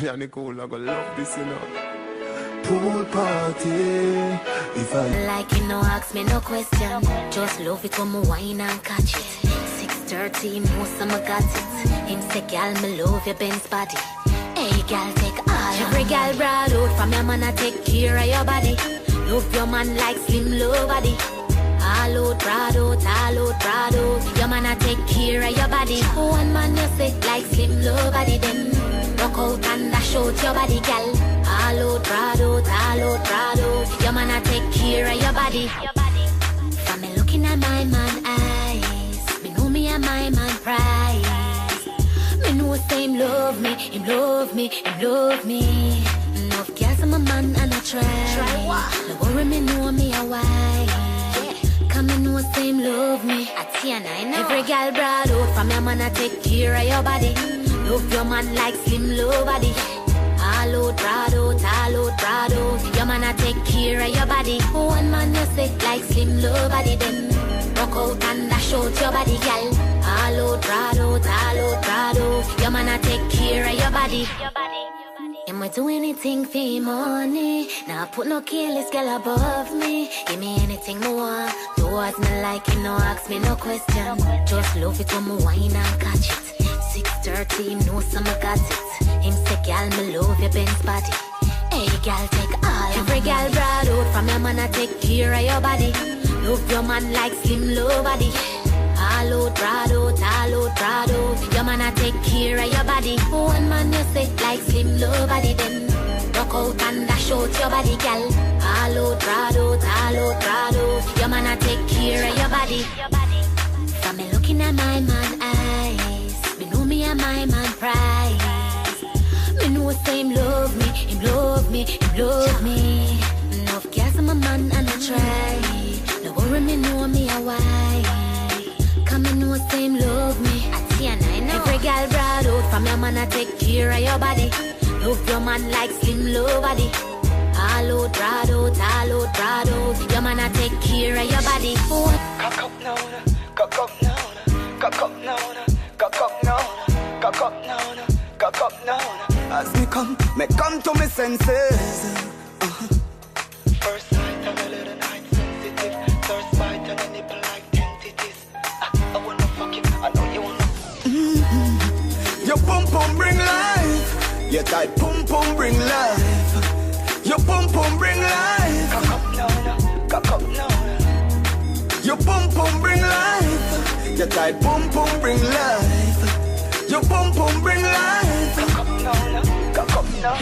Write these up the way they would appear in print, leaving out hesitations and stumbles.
Yeah, Nicole, I gonna love this, you know. Pool party. If I like it, no ask me no question. Just love it when me wine and catch it. 6:30, most of me got it. Him say, girl, me love your Benz body. Hey, girl, take all. Every girl brought out from your man, I take care of your body. Love your man like slim low body. All out, proud out, all out, proud out. Your man, I take care of your body. One man, you say like slim low body, then rock out and dash out your body, girl. All out, proud out, all out, proud out. Your man, I take care of your body. From me looking at my man eyes, me know me and my man prize. Me know say him love me, him love me, him love me. Enough girls I'm a man and I try what? No worry, me know me a why. Come me know say him love me. I know. Every girl brought out from your man, I take care of your body. Love your man like slim low body. All out, proud out, all out, proud out. Your man, I take care of your body. One man, you say like slim low body, then rock out and dash out your body, girl. All out, proud out, all out, proud out. Your man, I take care of your body. You might do anything for your money. Now put no careless girl above me. Give me anything more. Towards me like it, no ask me no question. Just love it when me wine and catch it. 6:30, him know some got it. Him say, girl, me love your Benz body. Hey, girl, take all. Every girl brought out from your man, I take care of your body. Love your man like slim low body. All out, proud out, all out, proud out. Your man, I take care of your body. One man, you say like slim low body, then rock out and dash out your body, girl. All out, proud out, all out, proud out. Your man, I take care of your body. From me looking at my man eyes, me know me and my man prize. Me know say him love me, him love me, him love me. Enough girls I'm a man and I try. No worry, me know me a why. Come and know say him love me. I know. Every girl brought out from your man, I take care of your body. Love your man like slim low body. All out, proud out, all out, proud out. Your man, I take care of your body. Cock up now, cock up now, cock up now, cock up now, cock up now, cock up now. As me come to me senses. First sight of a little night sensitive. First bite and a nipple like entities. I wanna fuck you, I know you wanna. Your pum pum bring life. Your tight pum pum bring life. Your pum pum bring life. Cock up now, cock up now. Your pum pum bring life. Your tight pum pum bring life. Your pum pum bring life. Cock up now, cock up now.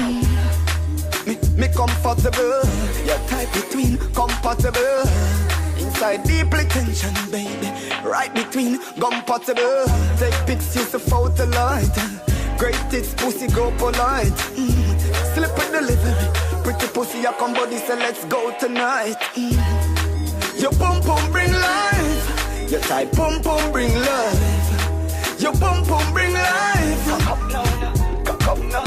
Me comfortable. Your tight between compatible. Inside deeply tension, baby. Right between compatible. Take pics, use the photo light. Great tits, pussy go polite. Slip with delivery. Pretty pussy, your come body, so let's go tonight. Your pum pum bring life. Your tight pum pum bring life. Your pum pum bring life. Cock up now, cock up now.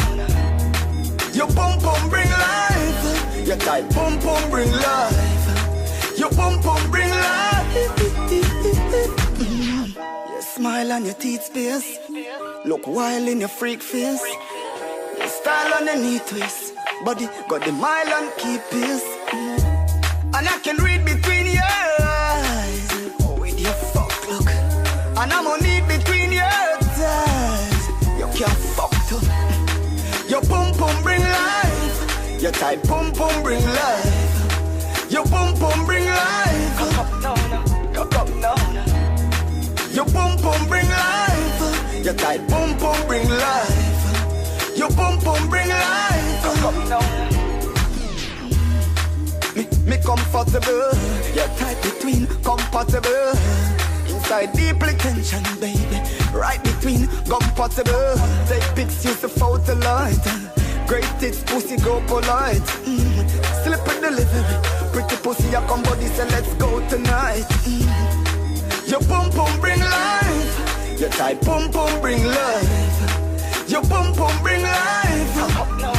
Your pum pum bring life. Your tight pum pum bring life. Your pum pum bring life. Your smile and your teeth space. Look wild in your freak face. Your style on the knee twist. Body got the mile and keep pace. And I can read between your eyes. Oh, with your fuck look. And I'm on it between your thighs. You can't fuck too. Your pum pum bring life. Your tight pum pum bring life. Your pum pum bring life. Cock up now, cock up now. Your pum pum bring life. Your tight pum pum bring life. Your pum pum bring life. Cock up now. Me comfortable. Your tight between compatible. Inside deeply tension, baby. Right between compatible. Take pics, use the photo light. Great tits, pussy go polite. Slip with delivery. Pretty pussy, your come body, so let's go tonight. Your pum pum bring life. Your tight pum pum bring life. Your pum pum bring life.